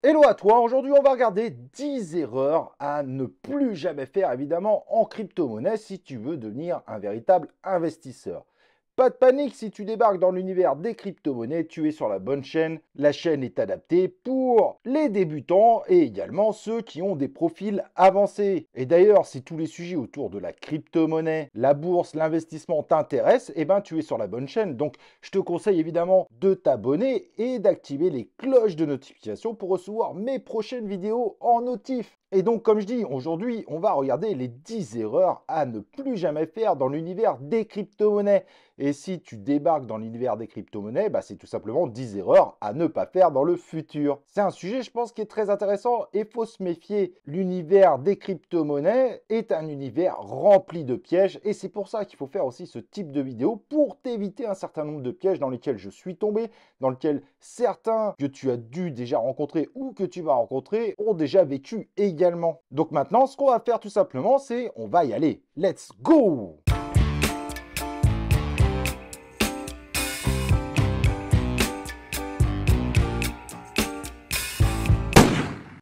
Hello à toi, aujourd'hui on va regarder 10 erreurs à ne plus jamais faire évidemment en crypto-monnaie si tu veux devenir un véritable investisseur. Pas de panique, si tu débarques dans l'univers des crypto-monnaies, tu es sur la bonne chaîne. La chaîne est adaptée pour les débutants et également ceux qui ont des profils avancés. Et d'ailleurs, si tous les sujets autour de la crypto-monnaie, la bourse, l'investissement t'intéressent, eh ben tu es sur la bonne chaîne. Donc je te conseille évidemment de t'abonner et d'activer les cloches de notification pour recevoir mes prochaines vidéos en notif. Et donc, comme je dis, aujourd'hui, on va regarder les 10 erreurs à ne plus jamais faire dans l'univers des crypto-monnaies. Et si tu débarques dans l'univers des crypto-monnaies, c'est tout simplement 10 erreurs à ne pas faire dans le futur. C'est un sujet, je pense, qui est très intéressant et il faut se méfier. L'univers des crypto-monnaies est un univers rempli de pièges et c'est pour ça qu'il faut faire aussi ce type de vidéo pour t'éviter un certain nombre de pièges dans lesquels je suis tombé, dans lesquels certains que tu as dû déjà rencontrer ou que tu vas rencontrer ont déjà vécu également. Donc maintenant, ce qu'on va faire tout simplement, c'est on va y aller. Let's go!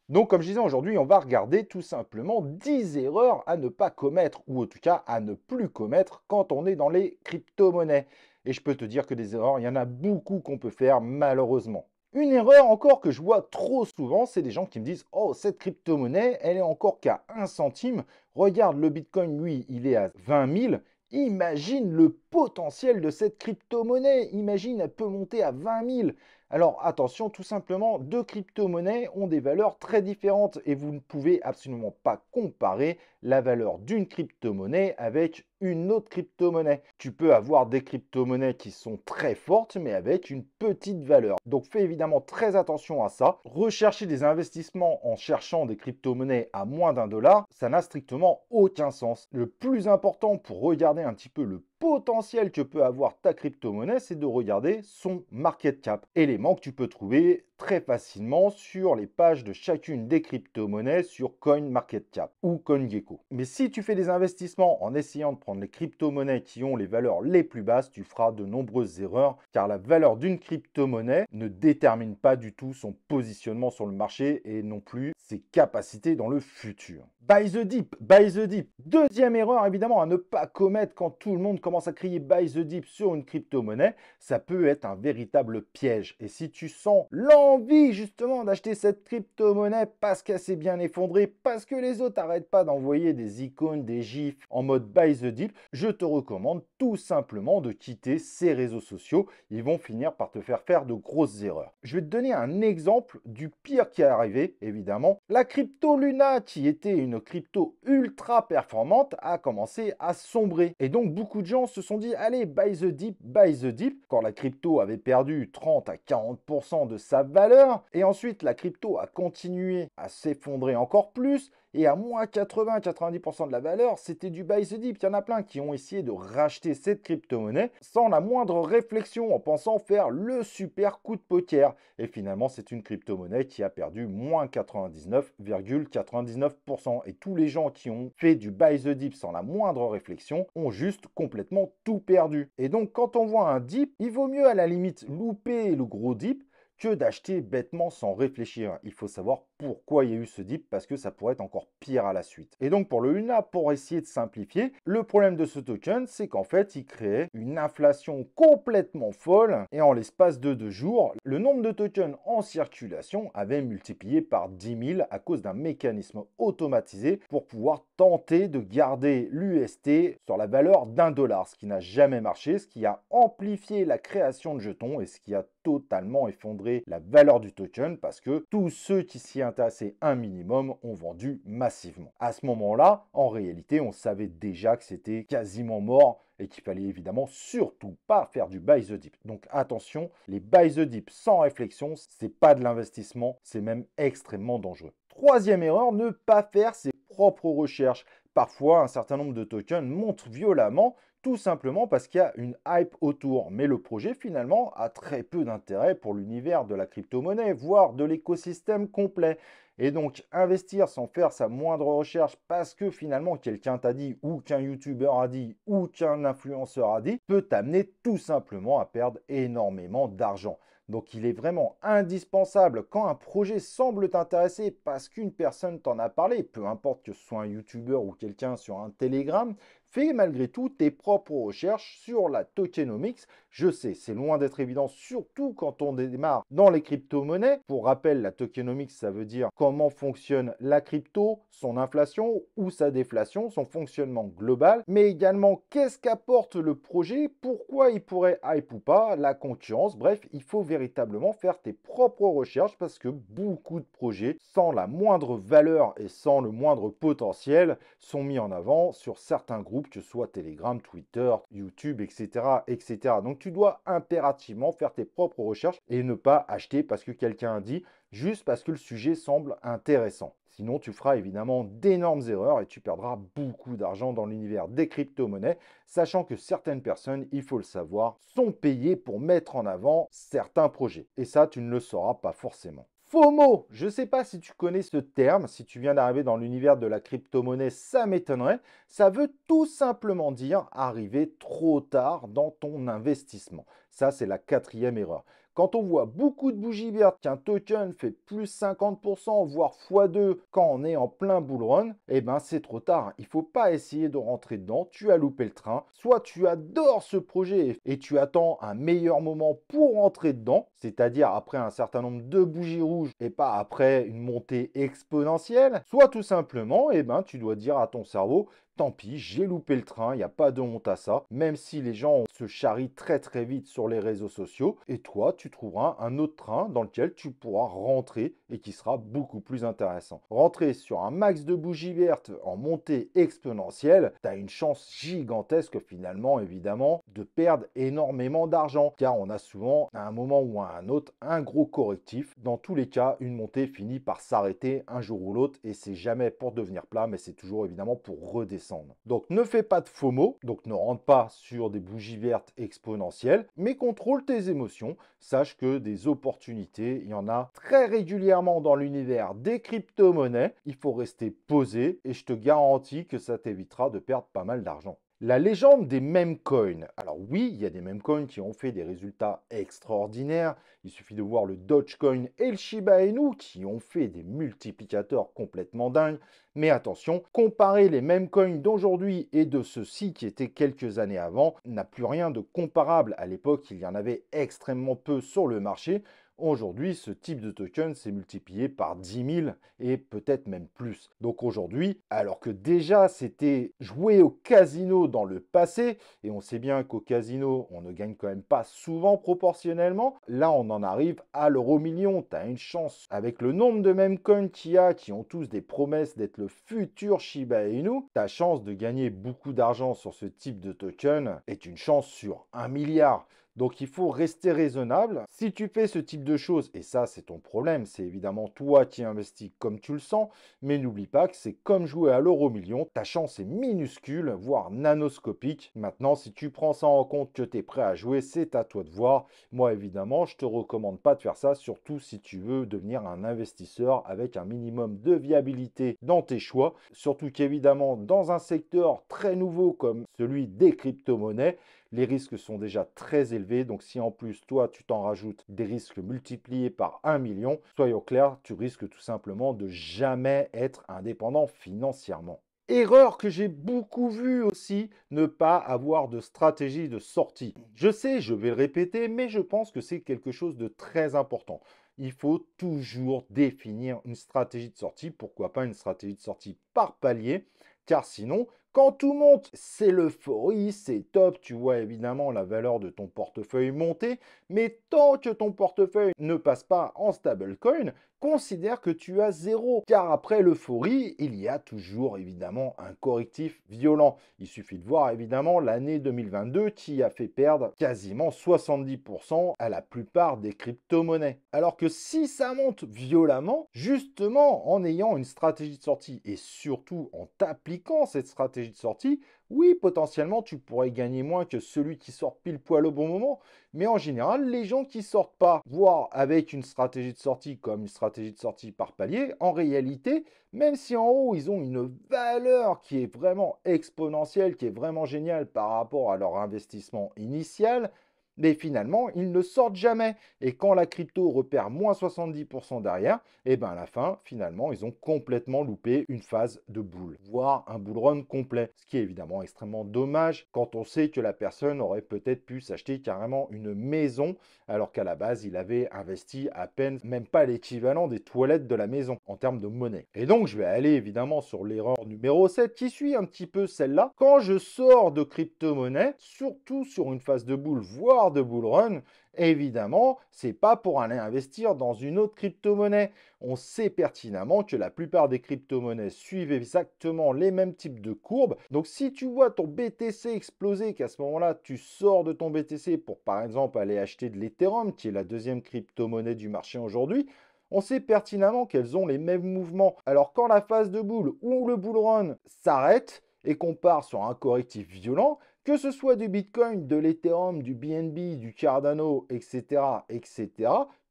Donc, comme je disais, aujourd'hui, on va regarder tout simplement 10 erreurs à ne pas commettre, ou en tout cas à ne plus commettre quand on est dans les crypto-monnaies. Et je peux te dire que des erreurs, il y en a beaucoup qu'on peut faire malheureusement. Une erreur encore que je vois trop souvent, c'est des gens qui me disent: «Oh, cette crypto-monnaie, elle est encore qu'à 1 centime. Regarde, le Bitcoin, lui, il est à 20 000. Imagine le potentiel de cette crypto-monnaie. Imagine, elle peut monter à 20 000. Alors attention, tout simplement, deux crypto-monnaies ont des valeurs très différentes et vous ne pouvez absolument pas comparer la valeur d'une crypto-monnaie avec une autre crypto-monnaie. Tu peux avoir des crypto-monnaies qui sont très fortes mais avec une petite valeur. Donc fais évidemment très attention à ça. Rechercher des investissements en cherchant des crypto-monnaies à moins d'1 dollar, ça n'a strictement aucun sens. Le plus important pour regarder un petit peu le potentiel que peut avoir ta crypto-monnaie, c'est de regarder son market cap. Élément que tu peux trouver très facilement sur les pages de chacune des crypto-monnaies sur CoinMarketCap ou CoinGecko. Mais si tu fais des investissements en essayant de prendre les crypto-monnaies qui ont les valeurs les plus basses, tu feras de nombreuses erreurs car la valeur d'une crypto-monnaie ne détermine pas du tout son positionnement sur le marché et non plus ses capacités dans le futur. Buy the dip, buy the dip. Deuxième erreur évidemment à ne pas commettre quand tout le monde commence à crier buy the dip sur une crypto-monnaie, ça peut être un véritable piège. Et si tu sens l'envie justement d'acheter cette crypto-monnaie parce qu'elle s'est bien effondrée, parce que les autres n'arrêtent pas d'envoyer des icônes, des gifs en mode buy the dip, je te recommande tout simplement de quitter ces réseaux sociaux. Ils vont finir par te faire de grosses erreurs. Je vais te donner un exemple du pire qui est arrivé, évidemment. La crypto Luna, qui était une crypto ultra performante, a commencé à sombrer. Et donc, beaucoup de gens se sont dit, allez, buy the dip, buy the dip, quand la crypto avait perdu 30 à 40% de sa valeur. Et ensuite, la crypto a continué à s'effondrer encore plus. Et à moins 80-90% de la valeur, c'était du buy the dip. Il y en a plein qui ont essayé de racheter cette crypto-monnaie sans la moindre réflexion, en pensant faire le super coup de poker. Et finalement, c'est une crypto-monnaie qui a perdu moins 99,99%. Et tous les gens qui ont fait du buy the dip sans la moindre réflexion ont juste complètement tout perdu. Et donc, quand on voit un dip, il vaut mieux à la limite louper le gros dip que d'acheter bêtement sans réfléchir. Il faut savoir pourquoi il y a eu ce dip parce que ça pourrait être encore pire à la suite. Et donc pour le Luna, pour essayer de simplifier, le problème de ce token, c'est qu'en fait, il créait une inflation complètement folle et en l'espace de 2 jours, le nombre de tokens en circulation avait multiplié par 10 000 à cause d'un mécanisme automatisé pour pouvoir tenter de garder l'UST sur la valeur d'1 dollar, ce qui n'a jamais marché, ce qui a amplifié la création de jetons et ce qui a totalement effondré la valeur du token parce que tous ceux qui s'y intéressaient un minimum ont vendu massivement. À ce moment-là, en réalité, on savait déjà que c'était quasiment mort et qu'il fallait évidemment surtout pas faire du buy the dip. Donc attention, les buy the dip sans réflexion, c'est pas de l'investissement, c'est même extrêmement dangereux. Troisième erreur, ne pas faire ses propres recherches. Parfois, un certain nombre de tokens montent violemment tout simplement parce qu'il y a une hype autour. Mais le projet, finalement, a très peu d'intérêt pour l'univers de la crypto-monnaie, voire de l'écosystème complet. Et donc, investir sans faire sa moindre recherche parce que finalement, quelqu'un t'a dit, ou qu'un youtubeur a dit, ou qu'un influenceur a dit, peut t'amener tout simplement à perdre énormément d'argent. Donc il est vraiment indispensable quand un projet semble t'intéresser parce qu'une personne t'en a parlé, peu importe que ce soit un YouTuber ou quelqu'un sur un Telegram, fais malgré tout tes propres recherches sur la tokenomics. Je sais, c'est loin d'être évident, surtout quand on démarre dans les crypto-monnaies. Pour rappel, la tokenomics, ça veut dire comment fonctionne la crypto, son inflation ou sa déflation, son fonctionnement global, mais également qu'est-ce qu'apporte le projet, pourquoi il pourrait hype ou pas, la concurrence. Bref, il faut véritablement faire tes propres recherches parce que beaucoup de projets, sans la moindre valeur et sans le moindre potentiel, sont mis en avant sur certains groupes, que ce soit Telegram, Twitter, YouTube, etc., etc. Donc tu dois impérativement faire tes propres recherches et ne pas acheter parce que quelqu'un a dit, juste parce que le sujet semble intéressant. Sinon, tu feras évidemment d'énormes erreurs et tu perdras beaucoup d'argent dans l'univers des crypto-monnaies, sachant que certaines personnes, il faut le savoir, sont payées pour mettre en avant certains projets. Et ça, tu ne le sauras pas forcément. FOMO, je ne sais pas si tu connais ce terme, si tu viens d'arriver dans l'univers de la crypto-monnaie, ça m'étonnerait. Ça veut tout simplement dire arriver trop tard dans ton investissement. Ça, c'est la quatrième erreur. Quand on voit beaucoup de bougies vertes qu'un token fait plus 50%, voire x2 quand on est en plein bull run, eh ben c'est trop tard. Il ne faut pas essayer de rentrer dedans, tu as loupé le train. Soit tu adores ce projet et tu attends un meilleur moment pour rentrer dedans, c'est-à-dire après un certain nombre de bougies rouges et pas après une montée exponentielle, soit tout simplement, eh ben, tu dois dire à ton cerveau, tant pis, j'ai loupé le train, il n'y a pas de honte à ça, même si les gens se charrient très très vite sur les réseaux sociaux, et toi, tu trouveras un autre train dans lequel tu pourras rentrer et qui sera beaucoup plus intéressant. Rentrer sur un max de bougies vertes en montée exponentielle, tu as une chance gigantesque finalement, évidemment, de perdre énormément d'argent, car on a souvent, à un moment ou à un autre, un gros correctif. Dans tous les cas, une montée finit par s'arrêter un jour ou l'autre, et c'est jamais pour devenir plat, mais c'est toujours évidemment pour redescendre. Donc ne fais pas de FOMO, donc ne rentre pas sur des bougies vertes exponentielles, mais contrôle tes émotions. Sache que des opportunités, il y en a très régulièrement dans l'univers des crypto-monnaies. Il faut rester posé et je te garantis que ça t'évitera de perdre pas mal d'argent. La légende des meme coins. Alors oui, il y a des meme coins qui ont fait des résultats extraordinaires. Il suffit de voir le Dogecoin et le Shiba Inu qui ont fait des multiplicateurs complètement dingues. Mais attention, comparer les meme coins d'aujourd'hui et de ceux-ci qui étaient quelques années avant n'a plus rien de comparable. À l'époque, il y en avait extrêmement peu sur le marché. Aujourd'hui, ce type de token s'est multiplié par 10 000 et peut-être même plus. Donc aujourd'hui, alors que déjà c'était joué au casino dans le passé, et on sait bien qu'au casino, on ne gagne quand même pas souvent proportionnellement, là on en arrive à l'euro million. Tu as une chance avec le nombre de meme coins qu'il y a, qui ont tous des promesses d'être le futur Shiba Inu, ta chance de gagner beaucoup d'argent sur ce type de token est une chance sur 1 milliard. Donc il faut rester raisonnable. Si tu fais ce type de choses, et ça c'est ton problème, c'est évidemment toi qui investis comme tu le sens, mais n'oublie pas que c'est comme jouer à l'euro million, ta chance est minuscule, voire nanoscopique. Maintenant, si tu prends ça en compte que tu es prêt à jouer, c'est à toi de voir. Moi évidemment, je ne te recommande pas de faire ça, surtout si tu veux devenir un investisseur avec un minimum de viabilité dans tes choix. Surtout qu'évidemment, dans un secteur très nouveau comme celui des crypto-monnaies, les risques sont déjà très élevés. Donc si en plus, toi, tu t'en rajoutes des risques multipliés par 1 million, soyons clairs, tu risques tout simplement de jamais être indépendant financièrement. Erreur que j'ai beaucoup vue aussi, ne pas avoir de stratégie de sortie. Je sais, je vais le répéter, mais je pense que c'est quelque chose de très important. Il faut toujours définir une stratégie de sortie. Pourquoi pas une stratégie de sortie par palier? Car sinon, quand tout monte, c'est l'euphorie, c'est top, tu vois évidemment la valeur de ton portefeuille monter, mais tant que ton portefeuille ne passe pas en stablecoin, considère que tu as zéro. Car après l'euphorie, il y a toujours évidemment un correctif violent. Il suffit de voir évidemment l'année 2022 qui a fait perdre quasiment 70% à la plupart des crypto-monnaies. Alors que si ça monte violemment, justement en ayant une stratégie de sortie et surtout en t'appliquant cette stratégie de sortie, oui, potentiellement tu pourrais gagner moins que celui qui sort pile poil au bon moment, mais en général, les gens qui sortent pas, voire avec une stratégie de sortie comme une stratégie de sortie par palier, en réalité, même si en haut ils ont une valeur qui est vraiment exponentielle, qui est vraiment géniale par rapport à leur investissement initial, mais finalement, ils ne sortent jamais. Et quand la crypto repère moins 70% derrière, et ben à la fin, finalement, ils ont complètement loupé une phase de bull, voire un bull run complet. Ce qui est évidemment extrêmement dommage quand on sait que la personne aurait peut-être pu s'acheter carrément une maison, alors qu'à la base, il avait investi à peine, même pas l'équivalent des toilettes de la maison en termes de monnaie. Et donc, je vais aller évidemment sur l'erreur numéro 7 qui suit un petit peu celle-là. Quand je sors de crypto-monnaie, surtout sur une phase de bull, voire de bull run, évidemment, c'est pas pour aller investir dans une autre crypto-monnaie. On sait pertinemment que la plupart des crypto-monnaies suivent exactement les mêmes types de courbes. Donc, si tu vois ton BTC exploser, qu'à ce moment-là, tu sors de ton BTC pour, par exemple, aller acheter de l'Ethereum, qui est la deuxième crypto-monnaie du marché aujourd'hui, on sait pertinemment qu'elles ont les mêmes mouvements. Alors, quand la phase de bull ou le bull run s'arrête et qu'on part sur un correctif violent, que ce soit du Bitcoin, de l'Ethereum, du BNB, du Cardano, etc.,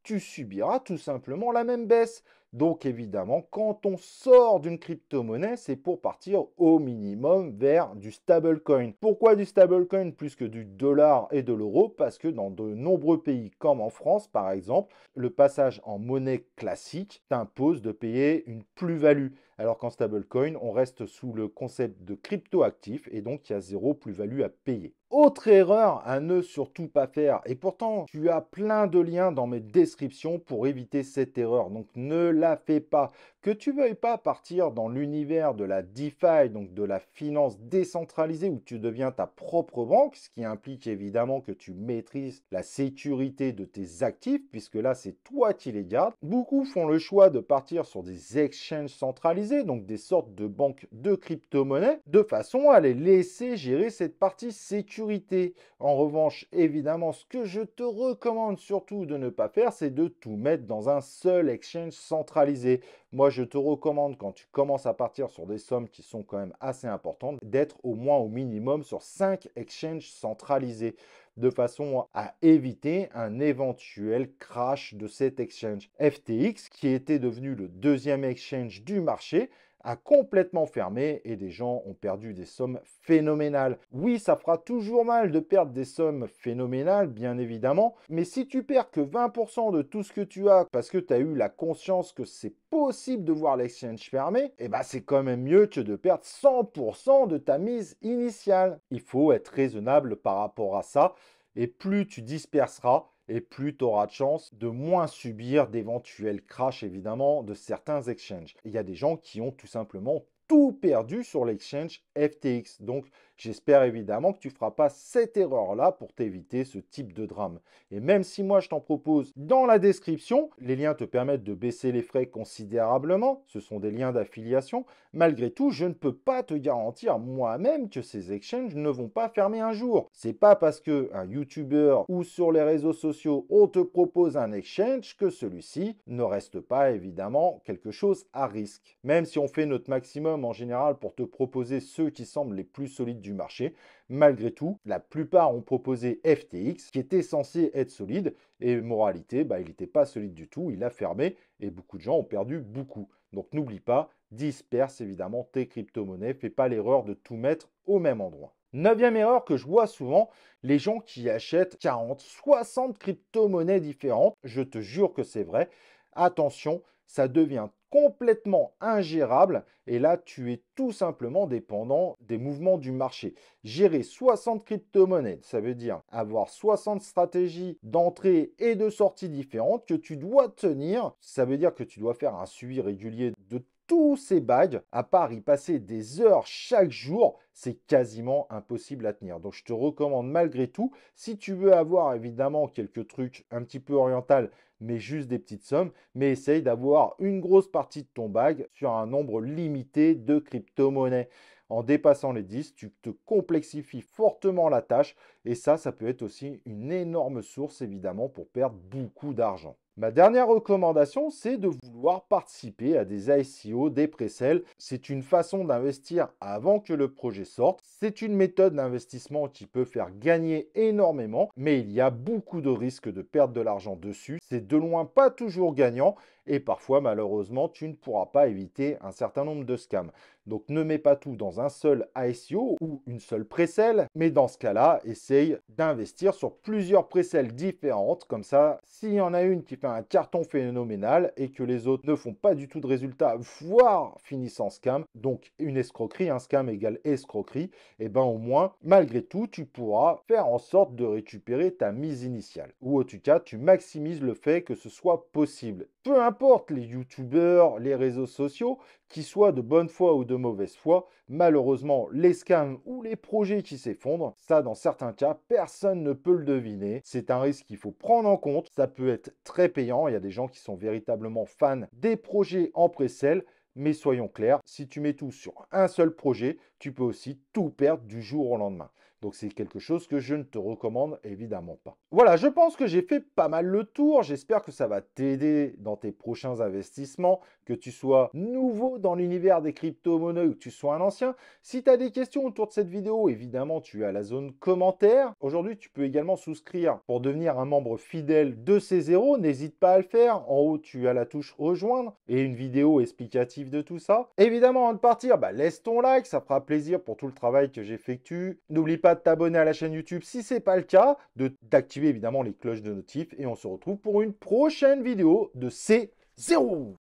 tu subiras tout simplement la même baisse. Donc évidemment, quand on sort d'une crypto-monnaie, c'est pour partir au minimum vers du stablecoin. Pourquoi du stablecoin plus que du dollar et de l'euro? Parce que dans de nombreux pays, comme en France par exemple, le passage en monnaie classique t'impose de payer une plus-value. Alors qu'en stablecoin, on reste sous le concept de crypto-actif et donc il y a zéro plus-value à payer. Autre erreur à ne surtout pas faire, et pourtant tu as plein de liens dans mes descriptions pour éviter cette erreur, donc ne la fais pas. Que tu veuilles pas partir dans l'univers de la DeFi, donc de la finance décentralisée où tu deviens ta propre banque, ce qui implique évidemment que tu maîtrises la sécurité de tes actifs, puisque là c'est toi qui les gardes. Beaucoup font le choix de partir sur des exchanges centralisés, donc des sortes de banques de crypto-monnaies, de façon à les laisser gérer cette partie sécurité. En revanche, évidemment, ce que je te recommande surtout de ne pas faire, c'est de tout mettre dans un seul exchange centralisé. Moi, je te recommande, quand tu commences à partir sur des sommes qui sont quand même assez importantes, d'être au moins au minimum sur 5 exchanges centralisés, de façon à éviter un éventuel crash de cet exchange. FTX, qui était devenu le deuxième exchange du marché, a complètement fermé et des gens ont perdu des sommes phénoménales. Oui, ça fera toujours mal de perdre des sommes phénoménales, bien évidemment, mais si tu perds que 20% de tout ce que tu as parce que tu as eu la conscience que c'est possible de voir l'exchange fermé, eh ben c'est quand même mieux que de perdre 100% de ta mise initiale. Il faut être raisonnable par rapport à ça et plus tu disperseras, et plus tu auras de chance de moins subir d'éventuels crashs, évidemment, de certains exchanges. Il y a des gens qui ont tout simplement tout perdu sur l'exchange FTX. Donc, j'espère évidemment que tu ne feras pas cette erreur-là pour t'éviter ce type de drame. Et même si moi, je t'en propose dans la description, les liens te permettent de baisser les frais considérablement. Ce sont des liens d'affiliation. Malgré tout, je ne peux pas te garantir moi-même que ces exchanges ne vont pas fermer un jour. C'est pas parce qu'un YouTuber ou sur les réseaux sociaux, on te propose un exchange que celui-ci ne reste pas évidemment quelque chose à risque. Même si on fait notre maximum en général pour te proposer ceux qui semblent les plus solides du marché, malgré tout, la plupart ont proposé FTX qui était censé être solide et moralité, il n'était pas solide du tout, il a fermé et beaucoup de gens ont perdu beaucoup. Donc n'oublie pas, disperse évidemment tes crypto-monnaies, fais pas l'erreur de tout mettre au même endroit. Neuvième erreur que je vois souvent, les gens qui achètent 40, 60 crypto-monnaies différentes, je te jure que c'est vrai. Attention, ça devient complètement ingérable et là, tu es tout simplement dépendant des mouvements du marché. Gérer 60 crypto-monnaies, ça veut dire avoir 60 stratégies d'entrée et de sortie différentes que tu dois tenir. Ça veut dire que tu dois faire un suivi régulier de tous ces bags, à part y passer des heures chaque jour, c'est quasiment impossible à tenir. Donc, je te recommande malgré tout, si tu veux avoir évidemment quelques trucs un petit peu oriental, mais juste des petites sommes, mais essaye d'avoir une grosse partie de ton bag sur un nombre limité de crypto-monnaies. En dépassant les 10, tu te complexifies fortement la tâche et ça peut être aussi une énorme source évidemment pour perdre beaucoup d'argent. Ma dernière recommandation, c'est de vouloir participer à des ICO, des pré-sales. C'est une façon d'investir avant que le projet sorte. C'est une méthode d'investissement qui peut faire gagner énormément, mais il y a beaucoup de risques de perdre de l'argent dessus. C'est de loin pas toujours gagnant et parfois, malheureusement, tu ne pourras pas éviter un certain nombre de scams. Donc, ne mets pas tout dans un seul ICO ou une seule précelle, mais dans ce cas-là, essaye d'investir sur plusieurs précelles différentes. Comme ça, s'il y en a une qui fait un carton phénoménal et que les autres ne font pas du tout de résultats, voire finissent en scam, donc une escroquerie, un scam égale escroquerie, et bien au moins, malgré tout, tu pourras faire en sorte de récupérer ta mise initiale. Ou en tout cas, tu maximises le fait que ce soit possible. Peu importe les youtubeurs, les réseaux sociaux, qu'ils soient de bonne foi ou de mauvaise foi, malheureusement, les scams ou les projets qui s'effondrent, ça dans certains cas, personne ne peut le deviner. C'est un risque qu'il faut prendre en compte. Ça peut être très payant. Il y a des gens qui sont véritablement fans des projets en précelle. Mais soyons clairs, si tu mets tout sur un seul projet, tu peux aussi tout perdre du jour au lendemain. Donc c'est quelque chose que je ne te recommande évidemment pas. Voilà, je pense que j'ai fait pas mal le tour. J'espère que ça va t'aider dans tes prochains investissements, que tu sois nouveau dans l'univers des crypto-monnaies ou que tu sois un ancien. Si tu as des questions autour de cette vidéo, évidemment, tu es à la zone commentaire. Aujourd'hui, tu peux également souscrire pour devenir un membre fidèle de C0. N'hésite pas à le faire. En haut, tu as la touche rejoindre et une vidéo explicative de tout ça. Évidemment, avant de partir, laisse ton like, ça fera plaisir pour tout le travail que j'effectue. N'oublie pas de t'abonner à la chaîne YouTube si ce n'est pas le cas, d'activer évidemment les cloches de notif et on se retrouve pour une prochaine vidéo de C0.